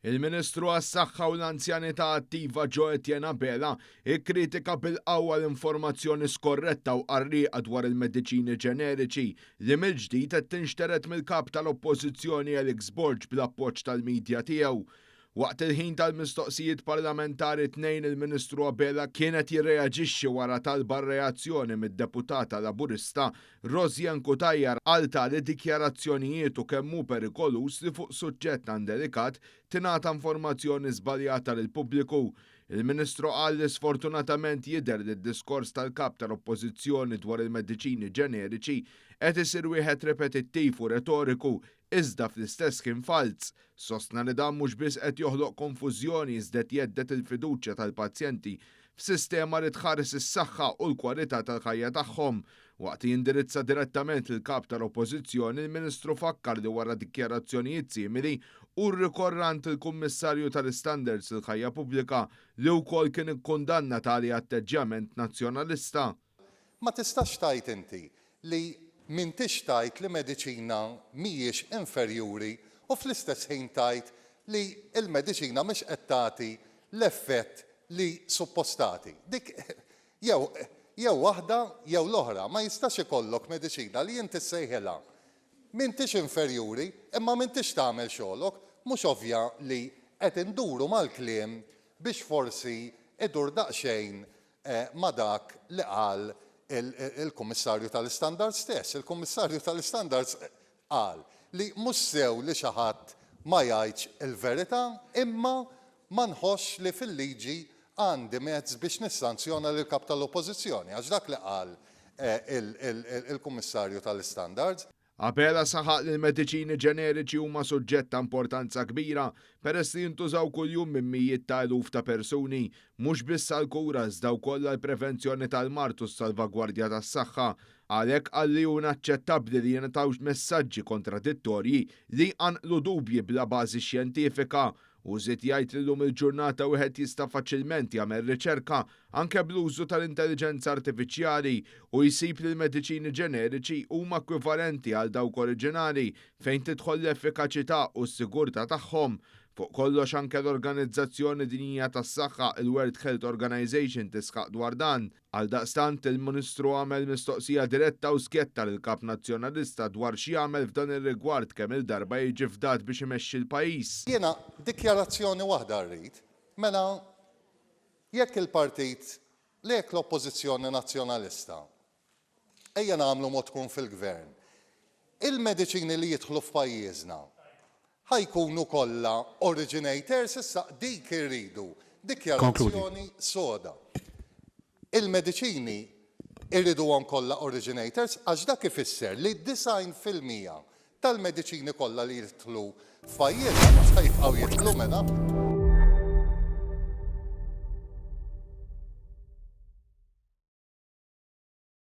Il-Ministru għas-Saħħa u l-Anzjanità Attiva Joe Etienne Bela ikkritika bil-qawwa l-informazzjoni skorretta u qarrieqa dwar il-mediċini ġeneriċi li mill-ġdid qed tinxteret mill-kap tal-Oppożizzjoni Alex Borg bl-appoġġ tal-midja tiegħu. Waqt il-ħin tal-mistoqsijiet parlamentari tnejn il-Ministru Bela kienet jirreaġixxi wara talba reazzjoni mid-deputata Laburista Rosjan Kutajjar għal tali dikjarazzjonijiet u kemm hu perikolus li fuq suġġett tan delikat tingħata informazzjoni żbaljata lill-pubbliku. Il-Ministru qal li sfortunatament jidher li d-diskors tal-kap tal-Oppożizzjoni dwar il-mediċini ġeneriċi qed isir wieħed repetittiv u retoriku iżda fl-istess kien fals. Sostna li dan mhux biss qed joħloq konfużjoni iżda jeddet il-fiduċja tal-pazjenti f'sistema li tħares is-saħħa u l-kwalità tal-ħajja tagħhom. Waqt jindirizza direttament il-kap tal-Oppożizzjoni, il-Ministru fakkar li wara dikjarazzjonijiet simili u rrikorrant il-Kummissarju tal-Istandards il-ħajja pubblika li wkoll kien ikkundanna tali atteġġjament nazzjonalista. Ma tistax tajt inti li m'intix tajt li mediċina mhijiex inferjuri u fl-istess ħin tajt li l-mediċina mhix qed tagħti l-effett li suppostati. Dik jew waħda jew l-oħra, ma jistax ikollok mediċina li inti sejħilha m'intix inferjuri imma m'intix tagħmel xogħolok, mhux ovvja li qed induru mal-kliem biex forsi idur daqsxejn ma dak li qal il-Kummissarju tal-Istandards stess. Il-Kummissarju tal-Istandards qal li mhux sew li xi ħadd ma jgħidx il-verità imma ma nħossx li fil-liġi għandi mezz biex nissanzjona lil kap tal-Oppożizzjoni għax dak li qal il-Kummissarju tal-Istandards. Bela saħaq li l-mediċini ġeneriċi huma suġġett ta' importanza kbira peress li jintużaw kuljum minn mijiet ta' eluf ta' persuni, mhux biss għall-kura iżda wkoll għall-prevenzjoni tal-mart u s-salvagwardja tas-saħħa. Għalhekk qal li hu inaċċettabbli li jingħatawx messaġġi kontradittorji li jqanqlu dubji bla bażi xjentifika. U żied jgħid li llum il-ġurnata wieħed jista' faċilment jagħmel riċerka anke bl-użu tal-intelligenza artifiċjali u jsib li l-mediċini ġeneriċi huma ekwivalenti għal dawk oriġinali fejn tidħol l-effikaċità u s-sigurtà tagħhom. Fuq kollox anke l-Organizzazzjoni Dinjija tas-Saħħa il-World Health Organization tisħaq dwar dan. Għaldaqstant il-Ministru għamel mistoqsija diretta u skjetta lill-kap nazzjonalista dwar xi jagħmel f'dan ir-rigward kemm il-darba jiġi fdat biex imexxi l-pajjiż. Jiena dikjarazzjoni waħda rrid, mela jekk il-partit li jekk l-Oppożizzjoni Nazzjonalista ejja nagħmlu mod tkun fil-gvern. Il-mediċini li jidħlu f'pajjiżna ħajkunu kollha originators issa dik irridu dikjarazzjoni soda. Il-mediċini irriduhom kollha originators għax dak ifisser li 90% tal-mediċini kollha li jidħlu f'pajjiżna mhux ħajbqgħu jidħlu mela.